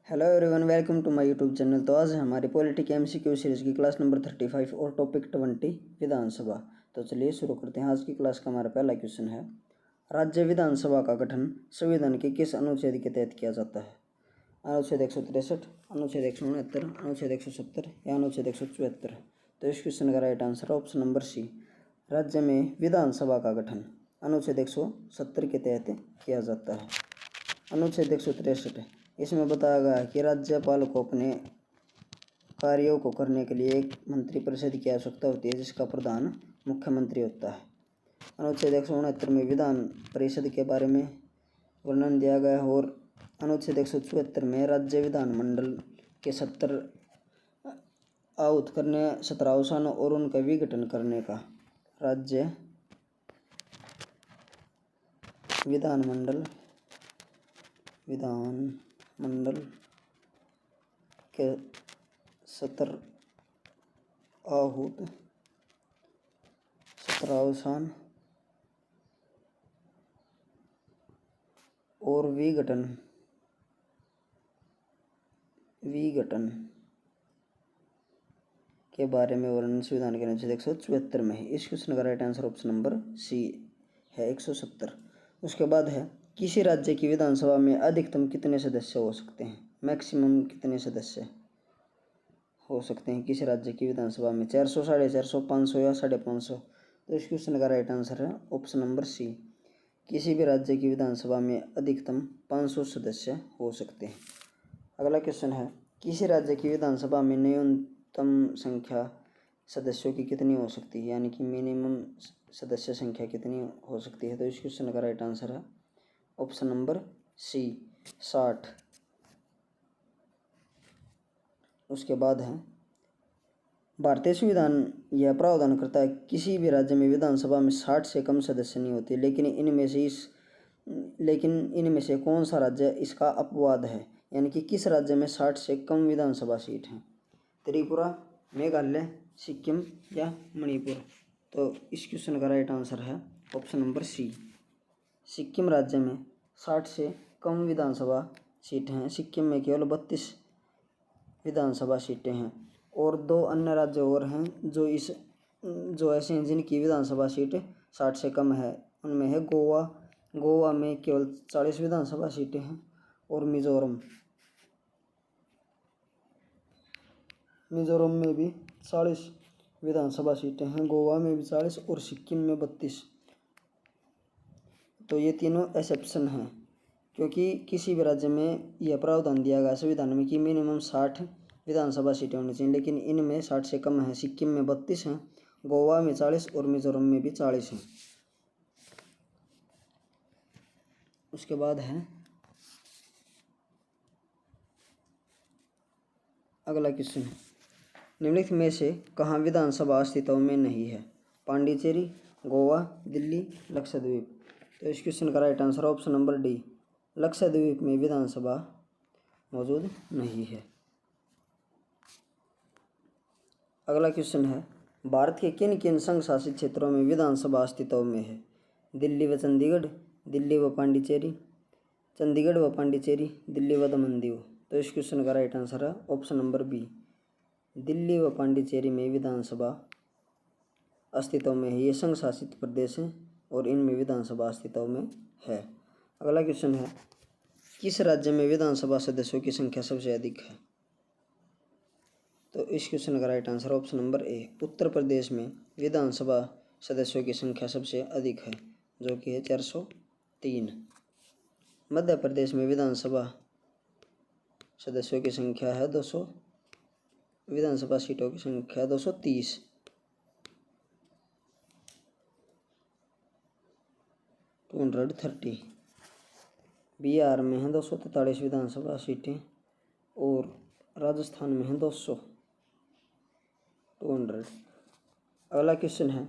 Hello everyone, welcome to my YouTube channel. तो आज हमारी पॉलिटिक एमसीक्यू सीरीज की क्लास नंबर 35 और टॉपिक 20 विधानसभा। तो चलिए शुरू करते हैं। आज की क्लास का हमारा पहला क्वेश्चन है, राज्य विधानसभा का गठन संविधान के किस अनुच्छेद के तहत किया जाता है? अनुच्छेद 163, अनुच्छेद 169, अनुच्छेद 170 या अनुच्छेद 174? तो इस क्वेश्चन का right answer option number C, राज्य में विधानसभा का गठन अनुच्छेद 170 के तहत किया जाता है। अनुच्छेद 163, इसमें बताया गया है कि राज्यपाल को अपने कार्यों को करने के लिए एक मंत्रिपरिषद की आवश्यकता होती है, जिसका प्रधान मुख्यमंत्री होता है। अनुच्छेद 169 में विधान परिषद के बारे में वर्णन दिया गया है और अनुच्छेद 174 में राज्य विधानमंडल के 70 आहूत करने, 17 अवसान और उनका विघटन करने का राज्य विधानमंडल के 70 आहूत, 17 अवसान और विघटन के बारे में वर्णन संविधान के अनुच्छेद 174 में है। इस क्वेश्चन का right answer option number C है, 170। उसके बाद है, किसी राज्य की विधानसभा में अधिकतम कितने सदस्य हो सकते हैं? मैक्सिमम कितने सदस्य हो सकते हैं किसी राज्य की विधानसभा में? 400, 450, 500 या 550? तो इस क्वेश्चन का राइट आंसर है ऑप्शन नंबर सी, किसी भी राज्य की विधानसभा में अधिकतम 500 सदस्य हो सकते हैं। अगला क्वेश्चन है, किसी राज्य की विधानसभा में न्यूनतम संख्या सदस्यों की कितनी हो सकती है, यानी कि मिनिमम सदस्य संख्या कितनी हो सकती है? तो इस क्वेश्चन का राइट आंसर है ऑप्शन नंबर सी, 60। उसके बाद है, भारतीय संविधान यह प्रावधान करता है किसी भी राज्य में विधानसभा में 60 से कम सदस्य नहीं होते, लेकिन इनमें से कौन सा राज्य इसका अपवाद है? यानी कि किस राज्य में 60 से कम विधानसभा सीट हैं? त्रिपुरा, मेघालय, सिक्किम या मणिपुर? तो इस क्वेश्चन का राइट आंसर है ऑप्शन नंबर सी, सिक्किम राज्य में 60 से कम विधानसभा सीटें हैं। सिक्किम में केवल 32 विधानसभा सीटें हैं और 2 अन्य राज्य और हैं जो ऐसे हैं जिनकी विधानसभा सीट 60 से कम है। उनमें है गोवा में केवल 40 विधानसभा सीटें हैं और मिजोरम में भी 40 विधानसभा सीटें हैं। गोवा में भी 40 और सिक्किम में 32। तो ये तीनों एक्सेप्शन हैं, क्योंकि किसी भी राज्य में यह प्रावधान दिया गया संविधान में कि मिनिमम 60 विधानसभा सीटें होनी चाहिए, लेकिन इनमें 60 से कम है। सिक्किम में 32 हैं, गोवा में 40 और मिजोरम में भी 40 हैं। उसके बाद है अगला क्वेश्चन, निम्नलिखित में से कहाँ विधानसभा अस्तित्व में नहीं है? पांडिचेरी, गोवा, दिल्ली, लक्षद्वीप? तो इस क्वेश्चन का right answer option number D, Lakshadweep में विधानसभा मौजूद नहीं है। अगला क्वेश्चन है, भारत के किन किन संघ शासित क्षेत्रों में विधानसभा अस्तित्व में है? दिल्ली व चंडीगढ़, दिल्ली व पांडिचेरी, चंडीगढ़ व पांडिचेरी, दिल्ली व दमन-दीव? तो इस क्वेश्चन का राइट आंसर है ऑप्शन नंबर बी, दिल्ली व पांडिचेरी में विधानसभा अस्तित्व में है। ये संघ शासित प्रदेश हैं और इनमें विधानसभा अस्तित्व में है। अगला क्वेश्चन है, किस राज्य में विधानसभा सदस्यों की संख्या सबसे अधिक है? तो इस क्वेश्चन का right answer option number A, Uttar Pradesh में विधानसभा सदस्यों की संख्या सबसे अधिक है, जो कि है 403। मध्य प्रदेश में विधानसभा सदस्यों की संख्या है 200, विधानसभा सीटों की संख्या 230। बिहार में हैं 243 विधानसभा सीटें और राजस्थान में हैं 200। अगला क्वेश्चन है,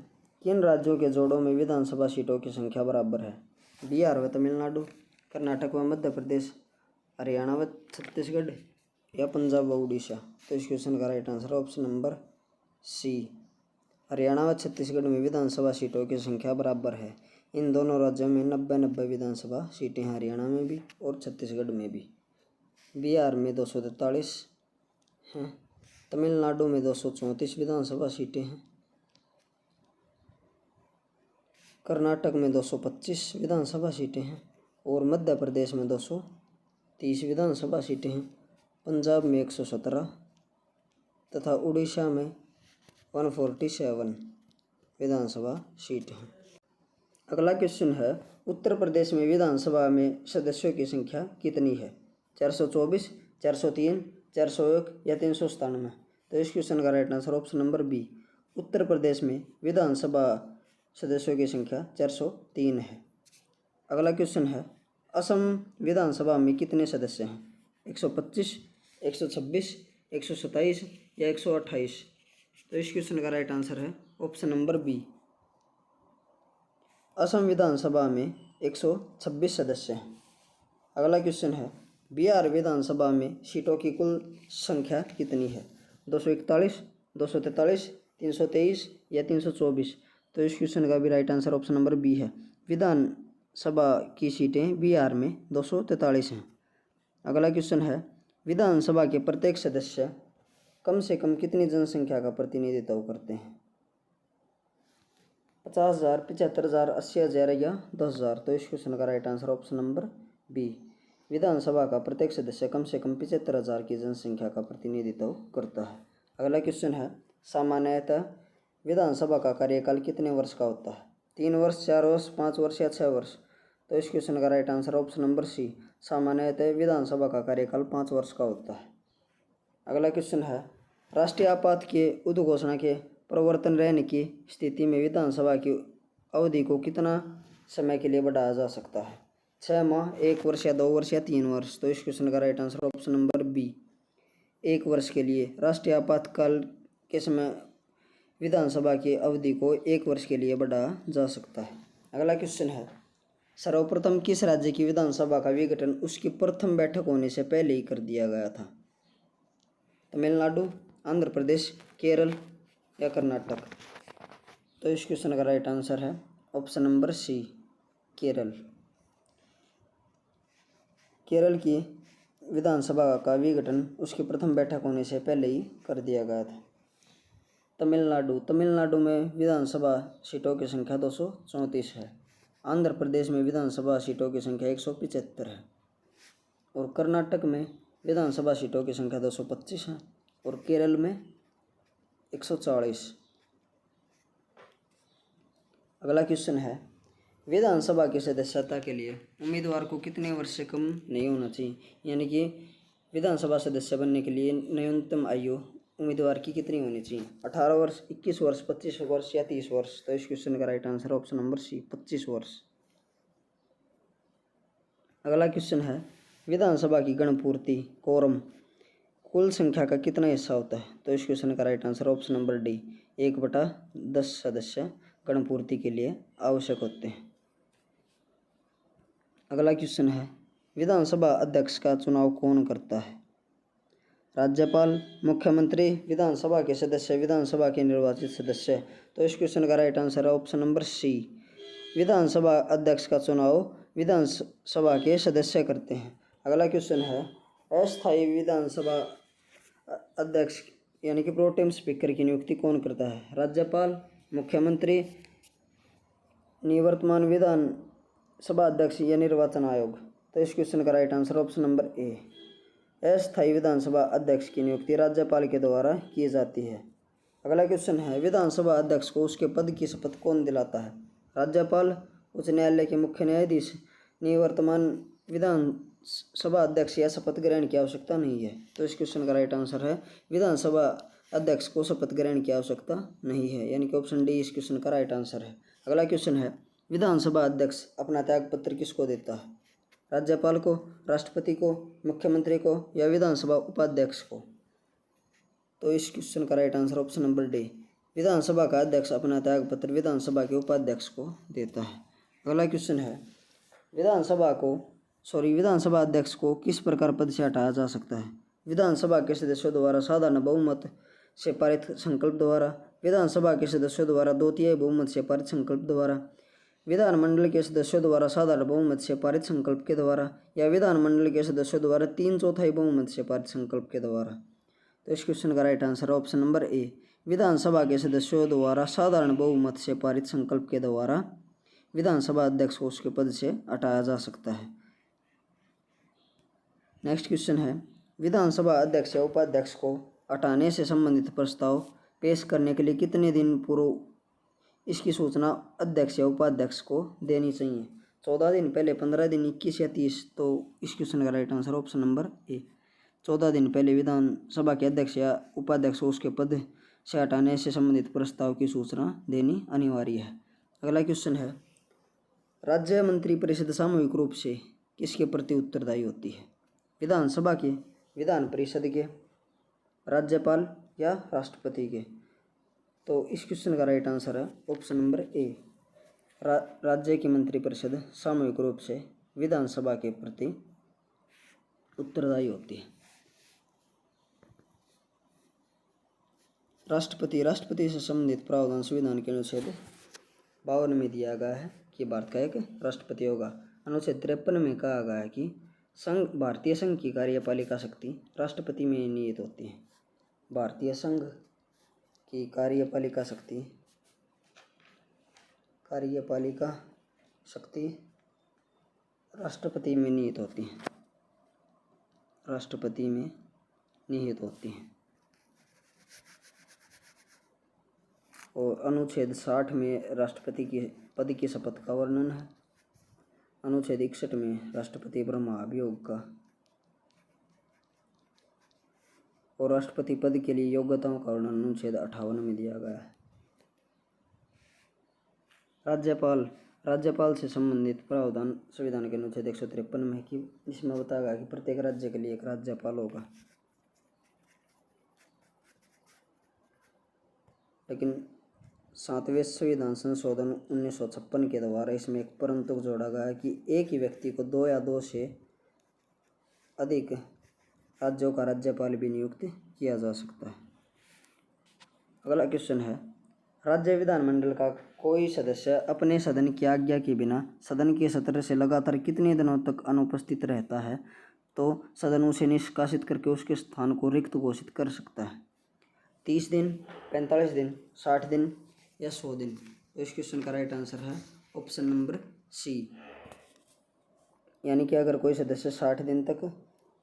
किन राज्यों के जोड़ों में विधानसभा सीटों की संख्या बराबर है? बिहार व तमिलनाडु, कर्नाटक व मध्य प्रदेश, हरियाणा व छत्तीसगढ़ या पंजाब व उड़ीसा? तो इस क्वेश्चन का right answer option number C, Haryana व छत्तीसगढ़ में विधानसभा सीटों की संख्या बराबर है। इन दोनों राज्यों में 90-90 विधानसभा सीटें हैं, हरियाणा में भी और छत्तीसगढ़ में भी। बिहार में 243 हैं, तमिलनाडु में 234 विधानसभा सीटें हैं, कर्नाटक में 225 विधानसभा सीटें हैं और मध्य प्रदेश में 230 विधानसभा सीटें हैं, पंजाब में 117 तथा उड़ीसा में 147 विधानसभा सीट हैं। अगला क्वेश्चन है, उत्तर प्रदेश में विधानसभा में सदस्यों की संख्या कितनी है? 424, 403, 401 या 397? तो इस क्वेश्चन का right answer option number B, Uttar Pradesh में विधानसभा सदस्यों की संख्या 403 है। अगला क्वेश्चन है, असम विधानसभा में कितने सदस्य हैं? 125, 126, 127 या 128? तो इस क्वेश्चन का राइट आंसर है ऑप्शन नंबर बी, असम विधानसभा में 126 सदस्य हैं। अगला क्वेश्चन है, बिहार विधानसभा में सीटों की कुल संख्या कितनी है? 241, 243, 323 या 324? तो इस क्वेश्चन का भी right answer option number B है, विधानसभा की सीटें बिहार में 243 हैं। अगला क्वेश्चन है, विधानसभा के प्रत्येक सदस्य कम से कम कितनी जनसंख्या का प्रतिनिधित्व करते हैं? 50,000, 75,000, 80,000 या 10,000? तो इस क्वेश्चन का right answer option number B, Vidhan Sabha का प्रत्येक सदस्य कम से कम 75,000 की जनसंख्या का प्रतिनिधित्व करता है। अगला क्वेश्चन है, सामान्यतः विधानसभा का कार्यकाल कितने वर्ष का होता है? 3 वर्ष, 4 वर्ष, 5 वर्ष या 6 वर्ष? तो इस क्वेश्चन का right answer option number C, सामान्यतः विधानसभा का कार्यकाल 5 वर्ष का होता है। अगला क्वेश्चन है, राष्ट्रीय आपात के उद्घोषणा के प्रवर्तन रहने की स्थिति में विधानसभा की अवधि को कितना समय के लिए बढ़ाया जा सकता है? 6 माह, 1 वर्ष या 2 वर्ष या 3 वर्ष? तो इस क्वेश्चन का right answer option number B, 1 वर्ष के लिए राष्ट्रीय आपातकाल के समय विधानसभा की अवधि को 1 वर्ष के लिए बढ़ाया जा सकता है। अगला क्वेश्चन है, सर्वप्रथम किस राज्य की विधानसभा का विघटन उसकी प्रथम बैठक होने से पहले ही कर दिया गया था? तमिलनाडु, आंध्र प्रदेश, केरल या कर्नाटक? तो इस क्वेश्चन का राइट आंसर है option number C, Kerala. Kerala की विधानसभा का विघटन उसकी प्रथम बैठक होने से पहले ही कर दिया गया था। तमिलनाडु में विधानसभा सीटों की संख्या 234 है। आंध्र प्रदेश में विधानसभा सीटों की संख्या 175 है और कर्नाटक में विधानसभा सीटों की संख्या 225 है और केरल में 140। अगला क्वेश्चन है, विधानसभा की सदस्यता के लिए उम्मीदवार को कितने वर्ष से कम नहीं होना चाहिए? यानी कि विधानसभा सदस्य बनने के लिए न्यूनतम आयु उम्मीदवार की कितनी होनी चाहिए? 18 वर्ष, 21 वर्ष, 25 वर्ष या 30 वर्ष? तो इस क्वेश्चन का right answer option number C, 25 वर्ष। अगला क्वेश्चन है, विधानसभा की गणपूर्ति कोरम कुल संख्या का कितना हिस्सा होता है? तो इस क्वेश्चन का right answer option number D, 1/10 सदस्य गणपूर्ति के लिए आवश्यक होते हैं। अगला क्वेश्चन है, विधानसभा अध्यक्ष का चुनाव कौन करता है? राज्यपाल, मुख्यमंत्री, विधानसभा के सदस्य, विधानसभा के निर्वाचित सदस्य? तो इस क्वेश्चन का राइट आंसर है ऑप्शन नंबर सी, विधानसभा अध्यक्ष का चुनाव विधानसभा के सदस्य करते हैं। अगला क्वेश्चन है, अस्थायी विधानसभा अध्यक्ष यानी कि प्रोटेम स्पीकर की नियुक्ति कौन करता है? राज्यपाल, मुख्यमंत्री, निवर्तमान विधानसभा अध्यक्ष या निर्वाचन आयोग? तो इस क्वेश्चन का राइट आंसर ऑप्शन नंबर ए, अस्थायी विधानसभा अध्यक्ष की नियुक्ति राज्यपाल के द्वारा की जाती है। अगला क्वेश्चन है, विधानसभा अध्यक्ष को उसके पद की शपथ कौन दिलाता है? राज्यपाल, उच्च न्यायालय के मुख्य न्यायाधीश, निवर्तमान विधानसभा अध्यक्ष या शपथ ग्रहण की आवश्यकता नहीं है? तो इस क्वेश्चन का राइट आंसर है, विधानसभा अध्यक्ष को शपथ ग्रहण की आवश्यकता नहीं है, यानी कि ऑप्शन डी इस क्वेश्चन का राइट आंसर है। अगला क्वेश्चन है, विधानसभा अध्यक्ष अपना त्यागपत्र किसको देता है? राज्यपाल को, राष्ट्रपति को, मुख्यमंत्री को या विधानसभा उपाध्यक्ष को? तो इस क्वेश्चन का right answer option number D, Vidhan Sabha का अध्यक्ष अपना त्यागपत्र विधानसभा के उपाध्यक्ष को देता है। अगला क्वेश्चन है, विधानसभा अध्यक्ष को किस प्रकार पद से हटाया जा सकता है? विधानसभा के सदस्यों द्वारा साधारण बहुमत से पारित संकल्प द्वारा, विधानसभा के सदस्यों द्वारा 2/3 बहुमत से पारित संकल्प द्वारा, विधानमंडल के सदस्यों द्वारा साधारण बहुमत से पारित संकल्प के द्वारा या विधानमंडल के सदस्यों द्वारा 3/4 बहुमत से पारित संकल्प के द्वारा। तो इस क्वेश्चन का राइट आंसर है ऑप्शन नंबर ए। विधानसभा के सदस्यों द्वारा साधारण बहुमत से पारित संकल्प के द्वारा विधानसभा अध्यक्ष को उसके पद से हटाया जा सकता है। नेक्स्ट क्वेश्चन है, विधानसभा अध्यक्ष या उपाध्यक्ष को हटाने से संबंधित प्रस्ताव पेश करने के लिए कितने दिन पूर्व इसकी सूचना अध्यक्ष या उपाध्यक्ष को देनी चाहिए? 14 दिन, पहले 15 दिन, 21 या 30। तो इस क्वेश्चन का राइट आंसर ऑप्शन नंबर ए, 14 दिन पहले विधानसभा के अध्यक्ष या उपाध्यक्ष को उसके पद से हटाने से संबंधित प्रस्ताव की सूचना देनी अनिवार्य है। अगला क्वेश्चन है, राज्य मंत्रिपरिषद सामूहिक रूप से किसके प्रति उत्तरदायी होती है? विधानसभा के, विधान परिषद के, राज्यपाल या राष्ट्रपति के? तो इस क्वेश्चन का राइट आंसर है ऑप्शन नंबर ए, राज्य की मंत्रिपरिषद सामूहिक रूप से विधानसभा के प्रति उत्तरदायी होती है। राष्ट्रपति से संबंधित प्रावधान संविधान के अनुच्छेद 52 में दिया गया है कि भारत का एक राष्ट्रपति होगा। अनुच्छेद 53 में कहा गया है कि भारतीय संघ की कार्यपालिका शक्ति राष्ट्रपति में निहित होती है। भारतीय संघ की कार्यपालिका शक्ति राष्ट्रपति में निहित होती है, राष्ट्रपति में निहित होती है। और अनुच्छेद 60 में राष्ट्रपति के पद की शपथ का वर्णन है। अनुच्छेद 61 में राष्ट्रपति ब्रह्म अभियोग का और राष्ट्रपति पद के लिए योग्यताओं का वर्णन अनुच्छेद 58 में दिया गया है। राज्यपाल से संबंधित प्रावधान संविधान के अनुच्छेद 153 में कि जिसमें बताया गया कि प्रत्येक राज्य के लिए एक राज्यपाल होगा। लेकिन 7वें संविधान संशोधन 1956 के द्वारा इसमें एक परंतु जोड़ा गया है कि एक ही व्यक्ति को 2 या 2 से अधिक राज्यों का राज्यपाल भी नियुक्त किया जा सकता है। अगला क्वेश्चन है, राज्य विधानमंडल का कोई सदस्य अपने सदन की आज्ञा के बिना सदन के सत्र से लगातार कितने दिनों तक अनुपस्थित रहता है तो सदन उसे निष्कासित करके उसके स्थान को रिक्त घोषित कर सकता है? 30 दिन, 45 दिन, 60 दिन या 100 दिन? तो इस क्वेश्चन का राइट आंसर है ऑप्शन नंबर सी, यानी कि अगर कोई सदस्य 60 दिन तक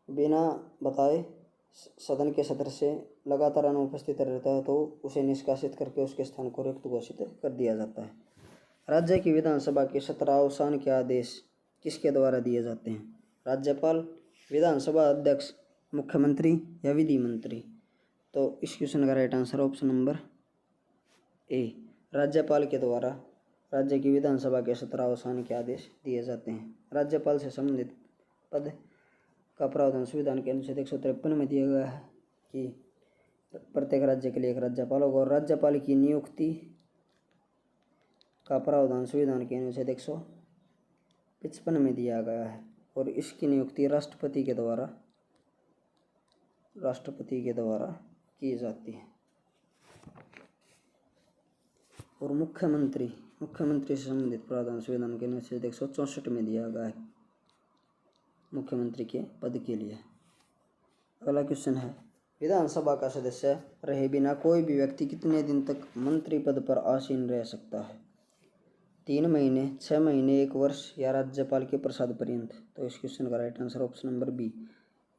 बिना बताए सदन के सत्र से लगातार अनुपस्थित रहता है तो उसे निष्कासित करके उसके स्थान को रिक्त घोषित कर दिया जाता है। राज्य की विधानसभा के सत्रावसान के आदेश किसके द्वारा दिए जाते हैं? राज्यपाल, विधानसभा अध्यक्ष, मुख्यमंत्री या विधि मंत्री? तो इस क्वेश्चन का राइट आंसर ऑप्शन नंबर ए, राज्यपाल के द्वारा राज्य की विधानसभा के सत्रावसान के आदेश दिए जाते हैं। राज्यपाल से संबंधित पद का प्रावधान संविधान के अनुच्छेद 153 में दिया गया है कि प्रत्येक राज्य के लिए एक राज्यपाल होगा। और राज्यपाल की नियुक्ति का प्रावधान संविधान के अनुच्छेद 155 में दिया गया है और इसकी नियुक्ति राष्ट्रपति के द्वारा की जाती है। और मुख्यमंत्री से संबंधित प्रावधान संविधान के अनुच्छेद 164 में दिया गया है मुख्यमंत्री के पद के लिए। अगला क्वेश्चन है, विधानसभा का सदस्य रहे बिना कोई भी व्यक्ति कितने दिन तक मंत्री पद पर आसीन रह सकता है? 3 महीने, 6 महीने, 1 वर्ष या राज्यपाल के प्रसाद पर्यंत? तो इस क्वेश्चन का right answer option number B,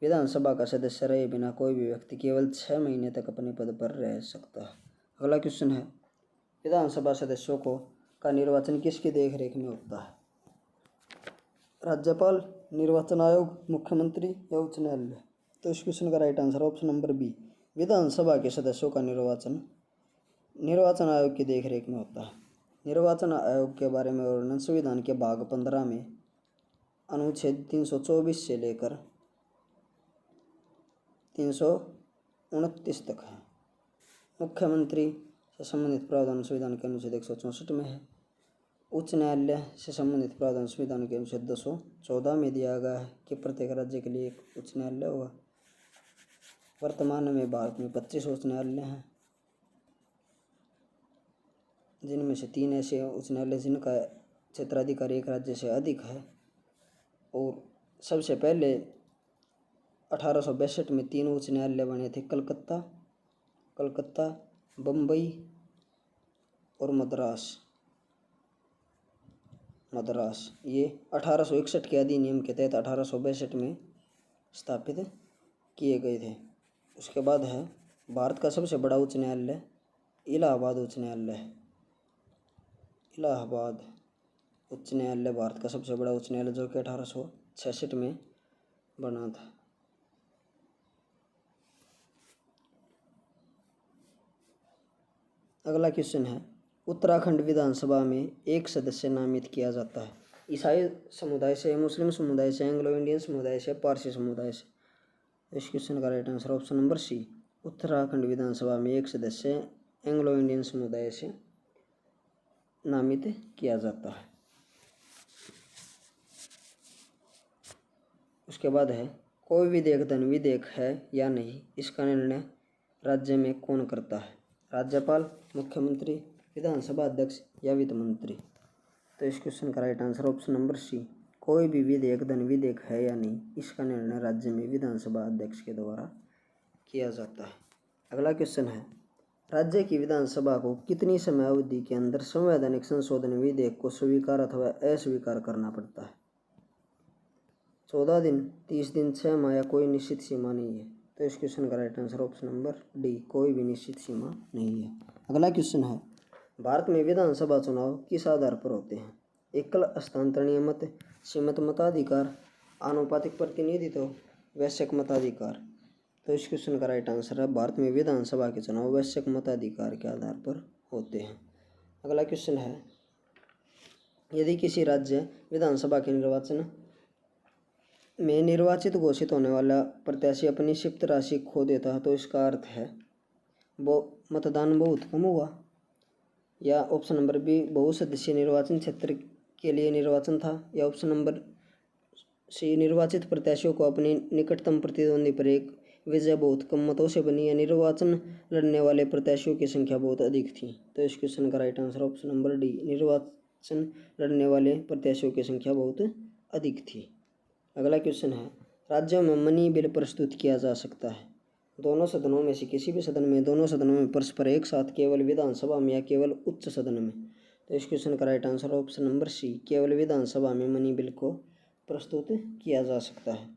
Vidhan Sabha का सदस्य रहे बिना कोई भी व्यक्ति केवल 6 महीने तक अपने पद पर रह सकता है। अगला क्वेश्चन है, विधानसभा सदस्यों का निर्वाचन किसकी देखरेख में होता है? राज्यपाल, निर्वाचन आयोग, मुख्यमंत्री या उच्च न्यायालय? तो इस क्वेश्चन का right answer option number B, Vidhan Sabha के सदस्यों का निर्वाचन आयोग की देखरेख में होता है। निर्वाचन आयोग के बारे में वर्णन संविधान के भाग 15 में अनुच्छेद 324 से लेकर 329 तक है। मुख्यमंत्री से संबंधित प्रावधान संविधान के अनुच्छेद 164 में है। उच्च न्यायालय से संबंधित प्रावधान संविधान के अनुच्छेद 214 में दिया गया है कि प्रत्येक राज्य के लिए एक उच्च न्यायालय होगा। वर्तमान में भारत में 25 उच्च न्यायालय हैं, जिनमें से 3 ऐसे उच्च न्यायालय जिनका क्षेत्राधिकार एक राज्य से अधिक है। और सबसे पहले 1862 में 3 उच्च न्यायालय बने थे, कलकत्ता, बम्बई और मद्रास। ये 1861 के अधिनियम के तहत 1862 में स्थापित किए गए थे। उसके बाद है भारत का सबसे बड़ा उच्च न्यायालय इलाहाबाद उच्च न्यायालय है। इलाहाबाद उच्च न्यायालय भारत का सबसे बड़ा उच्च न्यायालय, जो कि 1866 में बना था। अगला क्वेश्चन है, उत्तराखंड विधानसभा में एक सदस्य नामित किया जाता है। ईसाई समुदाय से, मुस्लिम समुदाय से, एंग्लो इंडियन समुदाय से, पारसी समुदाय से। इस क्वेश्चन का right answer option number C, Uttarakhand Vidhan Sabha में एक सदस्य एंग्लो इंडियन समुदाय से नामित किया जाता है। उसके बाद है, कोई विधेयक धन विधेयक है या नहीं, इसका निर्णय राज्य में कौन करता है? राज्यपाल, मुख्यमंत्री, विधानसभा अध्यक्ष या वित्त मंत्री। तो इस क्वेश्चन का right answer option number C, कोई भी विधेयक धन विधेयक है या नहीं, इसका निर्णय राज्य में विधानसभा अध्यक्ष के द्वारा किया जाता है। अगला क्वेश्चन है, राज्य की विधानसभा को कितनी समय अवधि के अंदर संवैधानिक संशोधन विधेयक को स्वीकार अथवा अस्वीकार करना पड़ता है? 14 दिन, 30 दिन, 6 माह या कोई निश्चित सीमा नहीं है। तो इस क्वेश्चन का right answer option number D, कोई भी निश्चित सीमा नहीं है। अगला क्वेश्चन है, भारत में विधानसभा चुनाव किस आधार पर होते हैं? एकल हस्तांतरणीय मत, सीमित मताधिकार, आनुपातिक प्रतिनिधित्व, वैश्विक मताधिकार। तो इस क्वेश्चन का राइट आंसर है, भारत में विधानसभा के चुनाव वैश्विक मताधिकार के आधार पर होते हैं। अगला क्वेश्चन है, यदि किसी राज्य विधानसभा के निर्वाचन में निर्वाचित घोषित होने वाला प्रत्याशी अपनी शिफ्ट राशि खो देता है, तो इसका अर्थ है वो मतदान बहुत कम हुआ। या ऑप्शन नंबर बी, बहुसदस्यीय निर्वाचन क्षेत्र के लिए निर्वाचन था। या ऑप्शन नंबर सी, निर्वाचित प्रत्याशियों को अपनी निकटतम प्रतिद्वंदी पर एक विजय बहुत कम मतों से बनी, या निर्वाचन लड़ने वाले प्रत्याशियों की संख्या बहुत अधिक थी। तो इस क्वेश्चन का right answer option number D, निर्वाचन लड़ने वाले प्रत्याशियों की संख्या बहुत अधिक थी। अगला क्वेश्चन है, राज्यों में मनी बिल प्रस्तुत किया जा सकता है दोनों सदनों में से किसी भी सदन में, दोनों सदनों में, परस्पर, एक साथ, केवल विधानसभा में या केवल उच्च सदन में? तो इस क्वेश्चन का right answer option number C, केवल विधानसभा में मनी बिल को प्रस्तुत किया जा सकता है।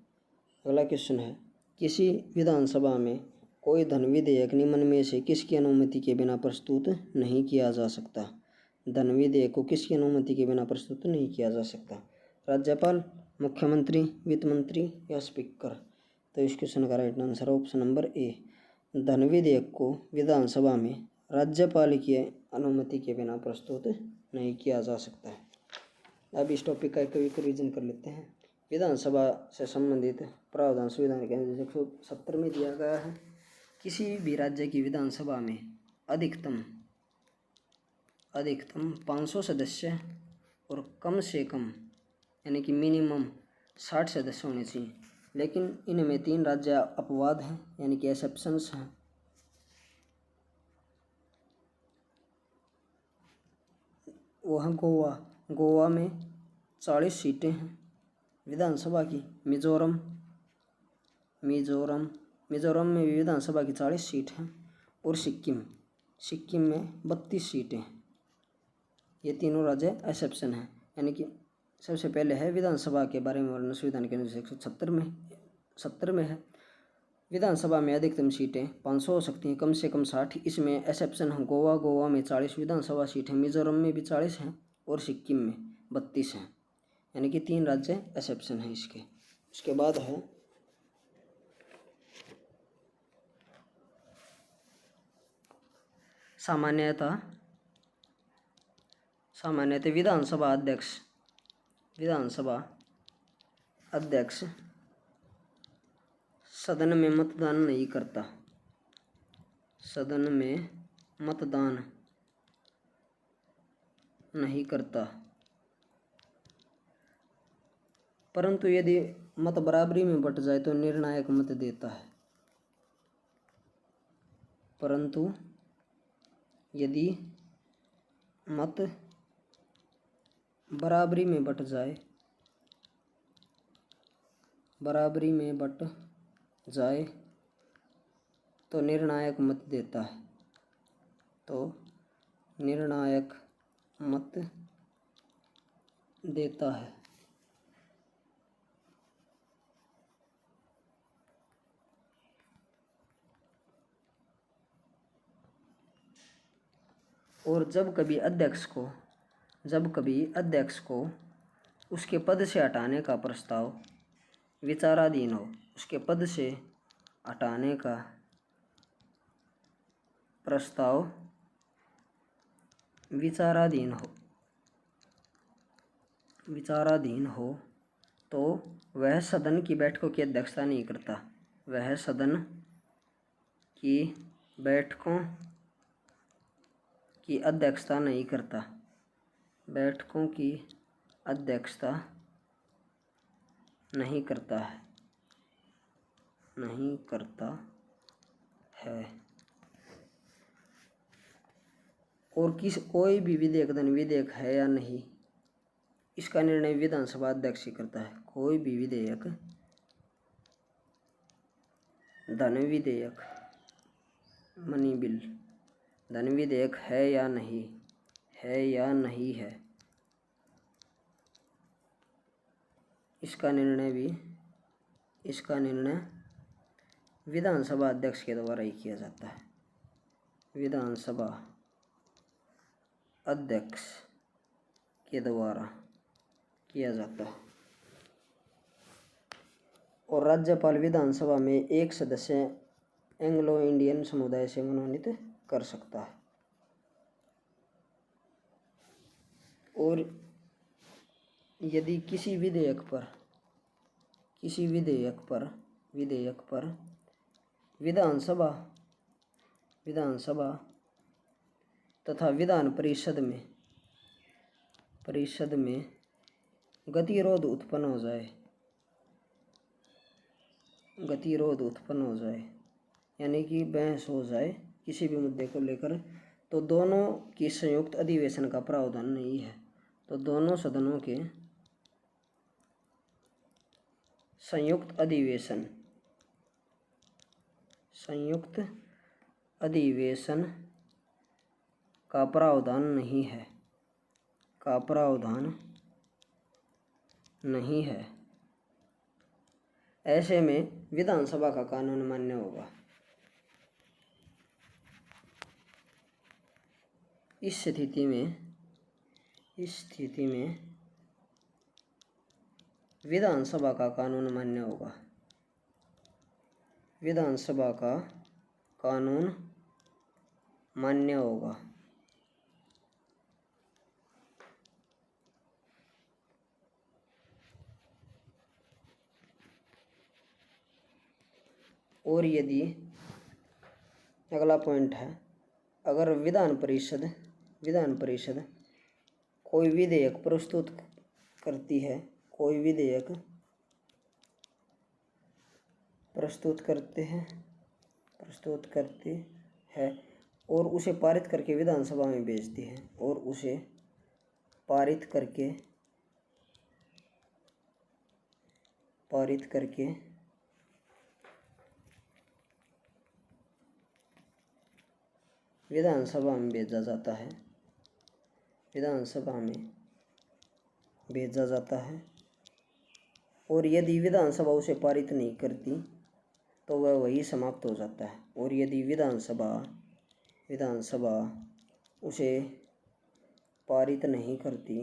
अगला क्वेश्चन है, किसी विधानसभा में कोई धन विधेयक निम्न में से किसकी अनुमति के बिना प्रस्तुत नहीं किया जा सकता? धन विधेयक को किसकी अनुमति के बिना प्रस्तुत नहीं किया जा सकता? राज्यपाल, मुख्यमंत्री, वित्त मंत्री या स्पीकर? तो इस क्वेश्चन का राइट आंसर ऑप्शन नंबर ए, धन विधेयक को विधानसभा में राज्यपाल की अनुमति के बिना प्रस्तुत नहीं किया जा सकता है। अब इस टॉपिक का एक रिवीजन कर लेते हैं। विधानसभा से संबंधित प्रावधान संविधान के 170 में दिया गया है। किसी भी राज्य की विधानसभा में अधिकतम 500 सदस्य और कम से कम यानी कि मिनिमम 60 सदस्य होने चाहिए। लेकिन इनमें 3 राज्य अपवाद हैं, यानी कि एक्सेप्शंस हैं। वो है गोवा में 40 सीटें हैं विधानसभा की। मिजोरम में भी विधानसभा की 40 सीट हैं। और सिक्किम में 32 सीटें हैं। ये तीनों राज्य एक्सेप्शन हैं। यानी कि सबसे पहले है विधानसभा के बारे में वर्णन संविधान के अनुच्छेद 170 में है। विधानसभा में अधिकतम सीटें 500 हो सकती हैं, कम से कम 60। इसमें एक्सेप्शन है गोवा में 40 विधानसभा सीट हैं, मिजोरम में भी 40 हैं और सिक्किम में 32 हैं। यानी कि 3 राज्य एक्सेप्शन हैं इसके। उसके बाद है सामान्यतः विधानसभा अध्यक्ष सदन में मतदान नहीं करता। परंतु यदि मत बराबरी में बंट जाए तो निर्णायक मत देता है। परंतु यदि मत बराबरी में बट जाए, बराबरी में बट जाए तो निर्णायक मत देता है, तो निर्णायक मत देता है। और जब कभी अध्यक्ष को उसके पद से हटाने का प्रस्ताव विचाराधीन हो, उसके पद से हटाने का प्रस्ताव विचाराधीन हो तो वह सदन की बैठकों की अध्यक्षता नहीं करता, वह सदन की बैठकों की अध्यक्षता नहीं करता, बैठकों की अध्यक्षता नहीं करता है, नहीं करता है। और कोई भी विधेयक धन विधेयक है या नहीं, इसका निर्णय विधानसभा अध्यक्ष ही करता है। कोई भी विधेयक धन विधेयक मनी बिल धन विधेयक है या नहीं है, इसका निर्णय विधानसभा अध्यक्ष के द्वारा ही किया जाता है, विधानसभा अध्यक्ष के द्वारा किया जाता है। और राज्यपाल विधानसभा में एक सदस्य एंग्लो इंडियन समुदाय से मनोनीत कर सकता है। और यदि किसी विधेयक पर विधानसभा तथा विधान परिषद में गतिरोध उत्पन्न हो जाए, यानी कि बहस हो जाए किसी भी मुद्दे को लेकर, तो दोनों की संयुक्त अधिवेशन का प्रावधान नहीं है, तो दोनों सदनों के संयुक्त अधिवेशन का प्रावधान नहीं है, ऐसे में विधानसभा का कानून मान्य होगा। इस स्थिति में विधानसभा का कानून मान्य होगा, विधानसभा का कानून मान्य होगा। और यदि अगला पॉइंट है, अगर विधान परिषद कोई विधेयक प्रस्तुत करती है, कोई विधेयक प्रस्तुत करती है और उसे पारित करके विधानसभा में भेजती है, और उसे पारित करके विधानसभा में भेजा जाता है, और यदि विधानसभा उसे पारित नहीं करती तो वह वही समाप्त हो जाता है। और यदि विधानसभा उसे पारित नहीं करती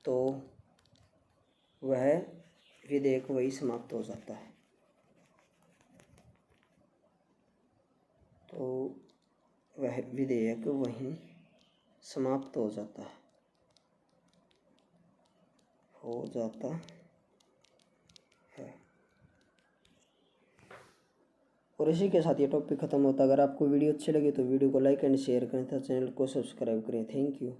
तो वह विधेयक वही समाप्त हो जाता है, तो वह विधेयक वहीं समाप्त हो जाता है। और इसी के साथ ये टॉपिक ख़त्म होता है। अगर आपको वीडियो अच्छी लगी तो वीडियो को लाइक एंड शेयर करें तथा चैनल को सब्सक्राइब करें। Thank you.